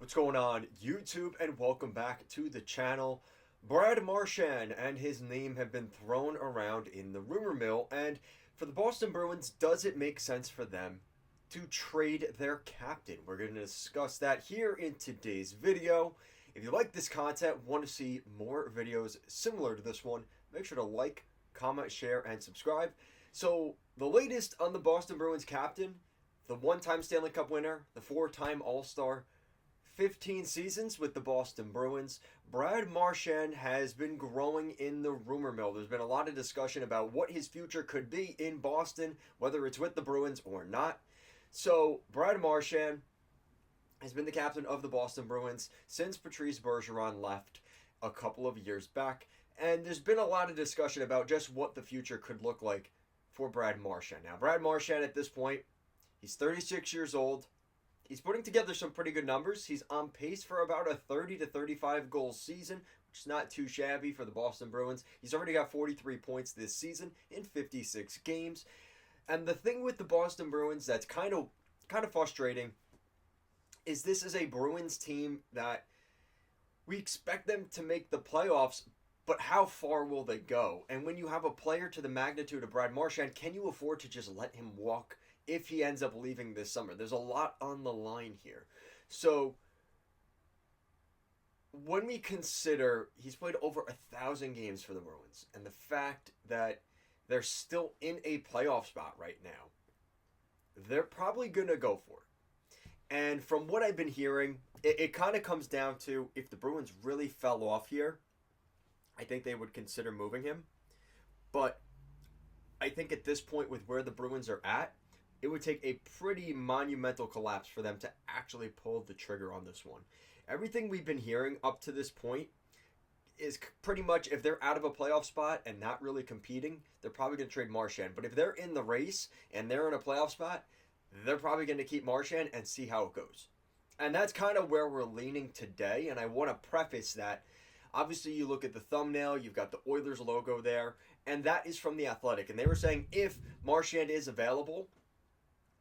What's going on, YouTube, and welcome back to the channel. Brad Marchand and his name have been thrown around in the rumor mill, and for the Boston Bruins, does it make sense for them to trade their captain? We're going to discuss that here in today's video. If you like this content, want to see more videos similar to this one, make sure to like, comment, share, and subscribe. So, the latest on the Boston Bruins captain, the one-time Stanley Cup winner, the four-time All-Star, 15 seasons with the Boston Bruins, Brad Marchand has been growing in the rumor mill. There's been a lot of discussion about what his future could be in Boston, whether it's with the Bruins or not. So, Brad Marchand has been the captain of the Boston Bruins since Patrice Bergeron left a couple of years back. And there's been a lot of discussion about just what the future could look like for Brad Marchand. Now, Brad Marchand at this point, he's 36 years old. He's putting together some pretty good numbers. He's on pace for about a 30 to 35 goal season, which is not too shabby for the Boston Bruins. He's already got 43 points this season in 56 games. And the thing with the Boston Bruins that's kind of frustrating is this is a Bruins team that we expect them to make the playoffs, but how far will they go? And when you have a player to the magnitude of Brad Marchand, can you afford to just let him walk if he ends up leaving this summer? There's a lot on the line here. So when we consider he's played over 1,000 games for the Bruins and the fact that they're still in a playoff spot right now, they're probably going to go for it. And from what I've been hearing, it kind of comes down to if the Bruins really fell off here, I think they would consider moving him. But I think at this point with where the Bruins are at, it would take a pretty monumental collapse for them to actually pull the trigger on this one. Everything we've been hearing up to this point is pretty much if they're out of a playoff spot and not really competing, they're probably going to trade Marchand. But if they're in the race and they're in a playoff spot, they're probably going to keep Marchand and see how it goes. And that's kind of where we're leaning today, and I want to preface that. Obviously, you look at the thumbnail, you've got the Oilers logo there, and that is from The Athletic. And they were saying if Marchand is available,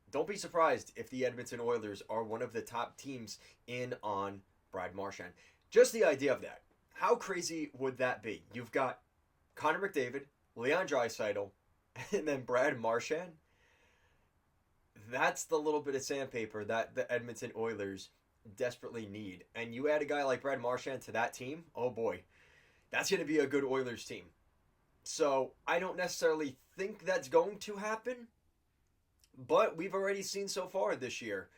don't be surprised if the Edmonton Oilers are one of the top teams in on Brad Marchand. Just the idea of that. How crazy would that be? You've got Connor McDavid, Leon Draisaitl, and then Brad Marchand. That's the little bit of sandpaper that the Edmonton Oilers desperately need. And you add a guy like Brad Marchand to that team, oh boy, that's going to be a good Oilers team. So I don't necessarily think that's going to happen, but we've already seen so far this year,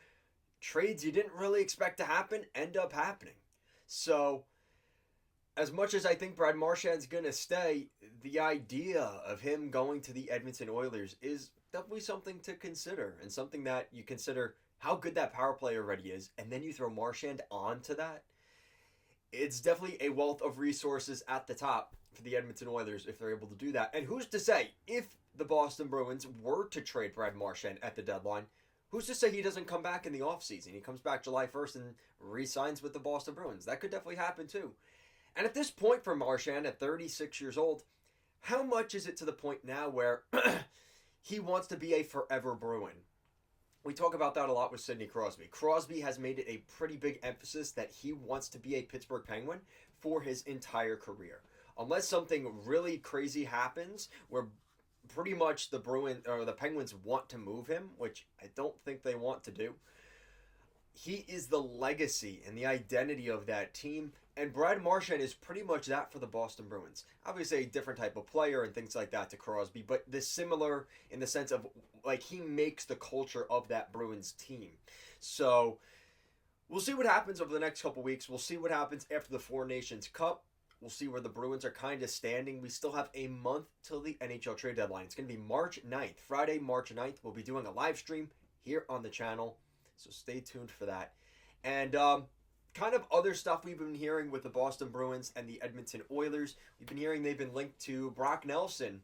trades you didn't really expect to happen end up happening. So as much as I think Brad Marchand's going to stay, the idea of him going to the Edmonton Oilers is definitely something to consider, and something that you consider how good that power play already is, and then you throw Marchand onto that. It's definitely a wealth of resources at the top for the Edmonton Oilers if they're able to do that. And who's to say, if the Boston Bruins were to trade Brad Marchand at the deadline, who's to say he doesn't come back in the offseason? He comes back July 1st and re-signs with the Boston Bruins. That could definitely happen too. And at this point for Marchand, at 36 years old, how much is it to the point now where he wants to be a forever Bruin? We talk about that a lot with Sidney Crosby. Crosby has made it a pretty big emphasis that he wants to be a Pittsburgh Penguin for his entire career. Unless something really crazy happens where pretty much the Penguins want to move him, which I don't think they want to do. He is the legacy and the identity of that team, and Brad Marchand is pretty much that for the Boston Bruins. Obviously a different type of player and things like that to Crosby, but they're similar in the sense of like he makes the culture of that Bruins team. So we'll see what happens over the next couple weeks. We'll see what happens after the Four Nations Cup. We'll see where the Bruins are kind of standing. We still have a month till the NHL trade deadline. It's going to be March 9th. Friday, March 9th. We'll be doing a live stream here on the channel. So stay tuned for that. And kind of other stuff we've been hearing with the Boston Bruins and the Edmonton Oilers. We've been hearing they've been linked to Brock Nelson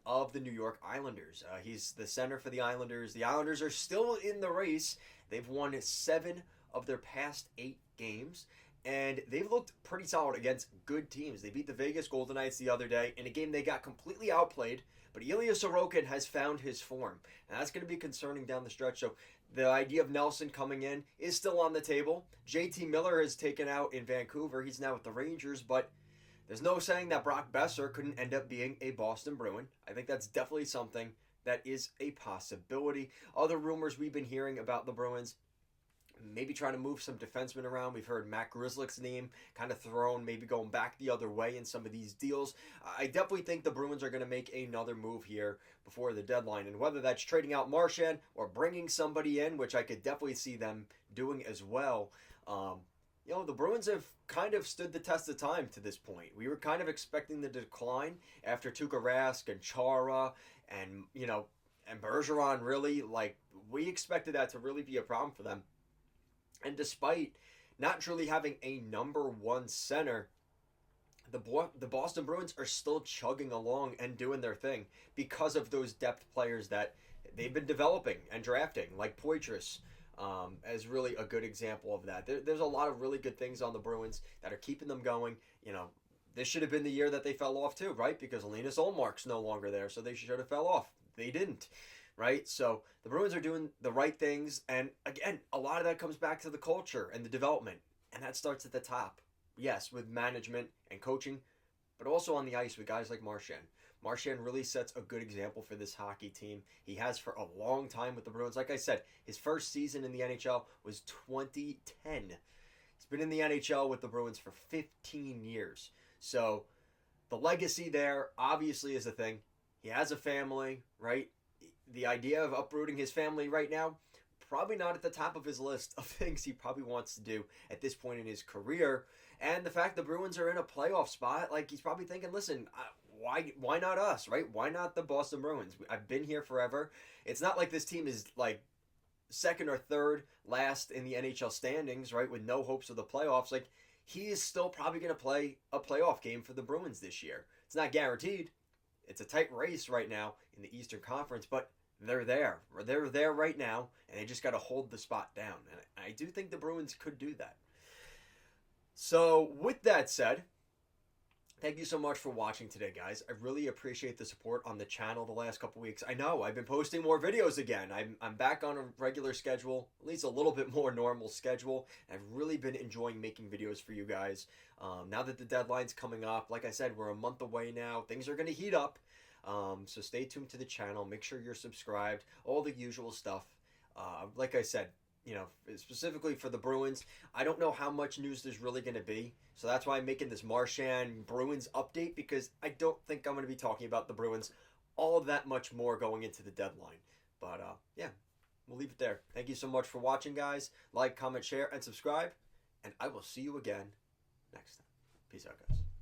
of the New York Islanders. He's the center for the Islanders. The Islanders are still in the race. They've won 7 of their past 8 games. And they've looked pretty solid against good teams. They beat the Vegas Golden Knights the other day in a game they got completely outplayed. But Ilya Sorokin has found his form. And that's going to be concerning down the stretch. So The idea of Nelson coming in is still on the table. JT Miller has taken out in Vancouver. He's now with the Rangers, but there's no saying that Brock Besser couldn't end up being a Boston Bruin. I think that's definitely something that is a possibility. Other rumors we've been hearing about the Bruins, maybe trying to move some defensemen around. We've heard Matt Grzelcyk's name kind of thrown, maybe going back the other way in some of these deals. I definitely think the Bruins are going to make another move here before the deadline, and whether that's trading out Marchand or bringing somebody in, which I could definitely see them doing as well. The Bruins have kind of stood the test of time to this point. We were kind of expecting the decline after Tuukka Rask and Chara and, and Bergeron, really. Like, we expected that to really be a problem for them. And despite not truly having a number one center, the Boston Bruins are still chugging along and doing their thing because of those depth players that they've been developing and drafting, like Poitras, as really a good example of that. There's a lot of really good things on the Bruins that are keeping them going. This should have been the year that they fell off too, right? Because Linus Ullmark's no longer there, so they should have fell off. They didn't. Right? So the Bruins are doing the right things. And again, a lot of that comes back to the culture and the development. And that starts at the top. Yes, with management and coaching, but also on the ice with guys like Marchand. Marchand really sets a good example for this hockey team. He has for a long time with the Bruins. Like I said, his first season in the NHL was 2010. He's been in the NHL with the Bruins for 15 years. So the legacy there obviously is a thing. He has a family, right? The idea of uprooting his family right now, probably not at the top of his list of things he probably wants to do at this point in his career. And the fact the Bruins are in a playoff spot, like, he's probably thinking, listen, why not us, right? Why not the Boston Bruins? I've been here forever. It's not like this team is like second or third last in the NHL standings, right, with no hopes of the playoffs. Like, he is still probably going to play a playoff game for the Bruins this year. It's not guaranteed. It's a tight race right now in the Eastern Conference, but they're there. They're there right now, and they just got to hold the spot down. And I do think the Bruins could do that. So, with that said, thank you so much for watching today, guys. I really appreciate the support on the channel the last couple weeks. I know, I've been posting more videos again. I'm back on a regular schedule, at least a little bit more normal schedule. I've really been enjoying making videos for you guys. Now that the deadline's coming up, like I said, we're a month away now. Things are going to heat up. So stay tuned to the channel. Make sure you're subscribed. All the usual stuff. Like I said, specifically for the Bruins, I don't know how much news there's really going to be. So that's why I'm making this Marchand Bruins update, because I don't think I'm going to be talking about the Bruins all of that much more going into the deadline. But yeah, we'll leave it there. Thank you so much for watching, guys. Like, comment, share, and subscribe. And I will see you again next time. Peace out, guys.